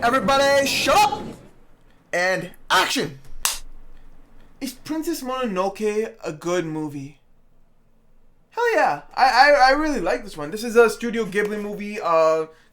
Everybody shut up and action! Is Princess Mononoke a good movie? Hell yeah, I really like this one. This is a Studio Ghibli movie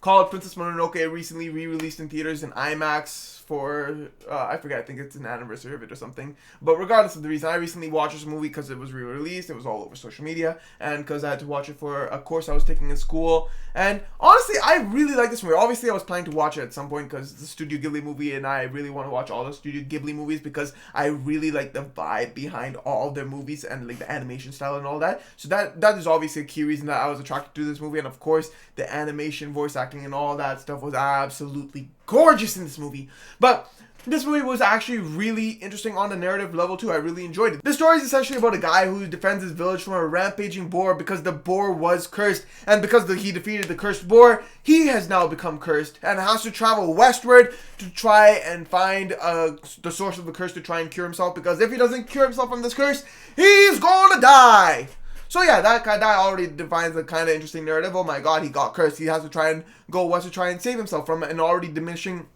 called Princess Mononoke, recently re-released in theaters in IMAX for, I forget, I think it's an anniversary of it or something. But regardless of the reason, I recently watched this movie because it was re-released, it was all over social media, and because I had to watch it for a course I was taking in school. And honestly, I really like this movie. Obviously, I was planning to watch it at some point because it's a Studio Ghibli movie, and I really want to watch all the Studio Ghibli movies because I really like the vibe behind all their movies and like the animation style and all that. So that is obviously a key reason that I was attracted to this movie. And of course, the animation, voice acting, and all that stuff was absolutely gorgeous in this movie. But this movie was actually really interesting on the narrative level too. I really enjoyed it. The story is essentially about a guy who defends his village from a rampaging boar because the boar was cursed. And because he defeated the cursed boar, he has now become cursed and has to travel westward to try and find the source of the curse to try and cure himself. Because if he doesn't cure himself from this curse, he's gonna die. So yeah, that already defines a kind of interesting narrative. Oh my god, he got cursed. He has to try and go west to try and save himself from an already diminishing.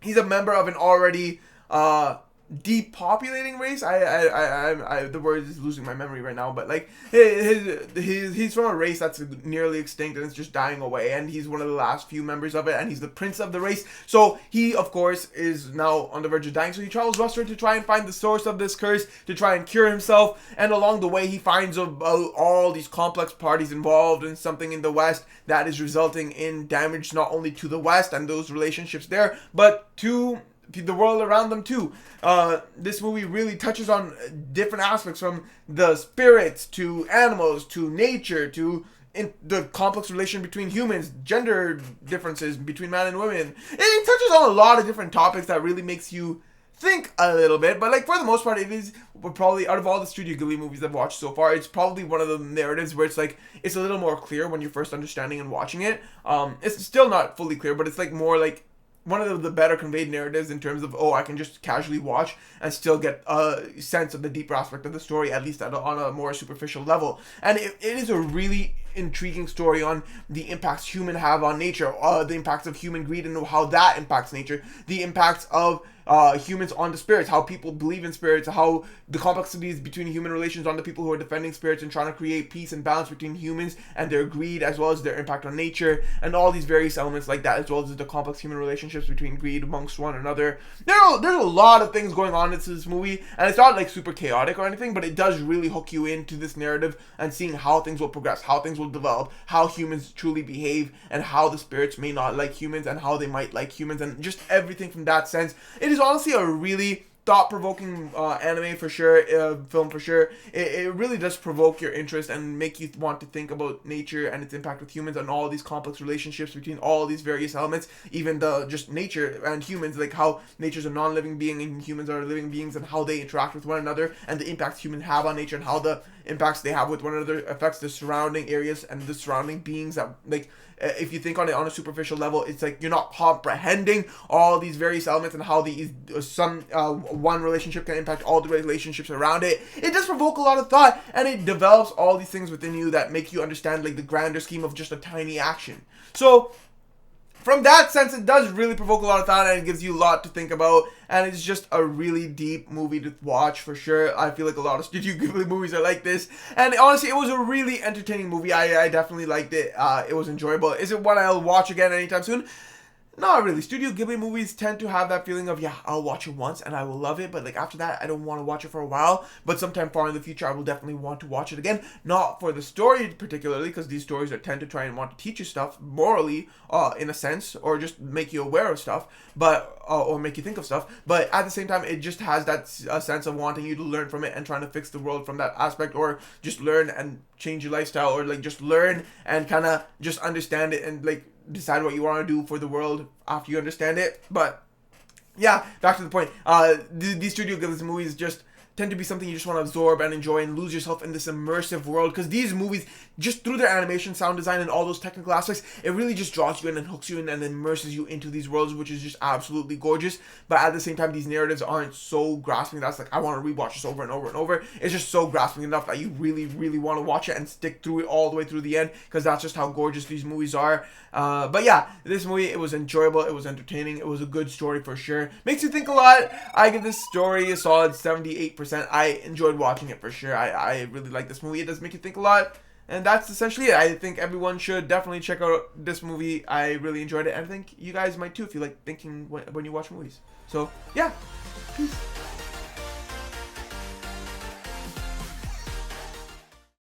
He's a member of an already depopulating race. The word is losing my memory right now, but like he's from a race that's nearly extinct and it's just dying away, and he's one of the last few members of it, and he's the prince of the race. So he, of course, is now on the verge of dying. So he travels westward to try and find the source of this curse, to try and cure himself. And along the way, he finds about all these complex parties involved in something in the west that is resulting in damage not only to the west and those relationships there, but to the world around them too. This movie really touches on different aspects, from the spirits to animals to nature to the complex relation between humans, gender differences between man and women. It touches on a lot of different topics that really makes you think a little bit. But like for the most part, it is probably, out of all the Studio Ghibli movies I've watched so far, it's probably one of the narratives where it's like it's a little more clear when you're first understanding and watching it. It's still not fully clear, but it's like more like one of the better conveyed narratives in terms of, I can just casually watch and still get a sense of the deeper aspect of the story, at least on a more superficial level. And it is a really intriguing story on the impacts humans have on nature, the impacts of human greed and how that impacts nature, the impacts of humans on the spirits, how people believe in spirits, how the complexities between human relations on the people who are defending spirits and trying to create peace and balance between humans and their greed, as well as their impact on nature, and all these various elements like that, as well as the complex human relationships between greed amongst one another. There's a lot of things going on in this movie, and it's not like super chaotic or anything, but it does really hook you into this narrative and seeing how things will progress, how things will develop, how humans truly behave, and how the spirits may not like humans and how they might like humans, and just everything from that sense. It is honestly a really thought-provoking anime for sure, film for sure. It really does provoke your interest and make you want to think about nature and its impact with humans and all these complex relationships between all these various elements, even the just nature and humans, like how nature's a non-living being and humans are living beings, and how they interact with one another, and the impacts humans have on nature, and how the impacts they have with one another affects the surrounding areas and the surrounding beings. That, like, if you think on it on a superficial level, it's like you're not comprehending all these various elements and how these one relationship can impact all the relationships around it. It does provoke a lot of thought, and it develops all these things within you that make you understand like the grander scheme of just a tiny action. So from that sense, it does really provoke a lot of thought, and it gives you a lot to think about, and it's just a really deep movie to watch for sure. I feel like a lot of Studio Ghibli movies are like this, and honestly, it was a really entertaining movie. I definitely liked it. It was enjoyable. Is it one I'll watch again anytime soon? Not really. Studio Ghibli movies tend to have that feeling of, yeah, I'll watch it once and I will love it, but like after that, I don't want to watch it for a while. But sometime far in the future, I will definitely want to watch it again. Not for the story particularly, because these stories tend to try and want to teach you stuff morally, in a sense, or just make you aware of stuff, but or make you think of stuff. But at the same time, it just has that sense of wanting you to learn from it and trying to fix the world from that aspect, or just learn and change your lifestyle, or like just learn and kind of just understand it and like decide what you want to do for the world after you understand it. But yeah, back to the point. These Studio Ghibli movies just tend to be something you just want to absorb and enjoy and lose yourself in this immersive world, because these movies, just through their animation, sound design, and all those technical aspects, it really just draws you in and hooks you in and immerses you into these worlds, which is just absolutely gorgeous. But at the same time, these narratives aren't so grasping that's like, I want to rewatch this over and over and over. It's just so grasping enough that you really, really want to watch it and stick through it all the way through the end, because that's just how gorgeous these movies are. But yeah, this movie, it was enjoyable, it was entertaining, it was a good story for sure. Makes you think a lot. I give this story a solid 78%. I enjoyed watching it for sure. I really like this movie. It does make you think a lot. And that's essentially it. I think everyone should definitely check out this movie. I really enjoyed it, and I think you guys might too if you like thinking when you watch movies. So yeah, peace.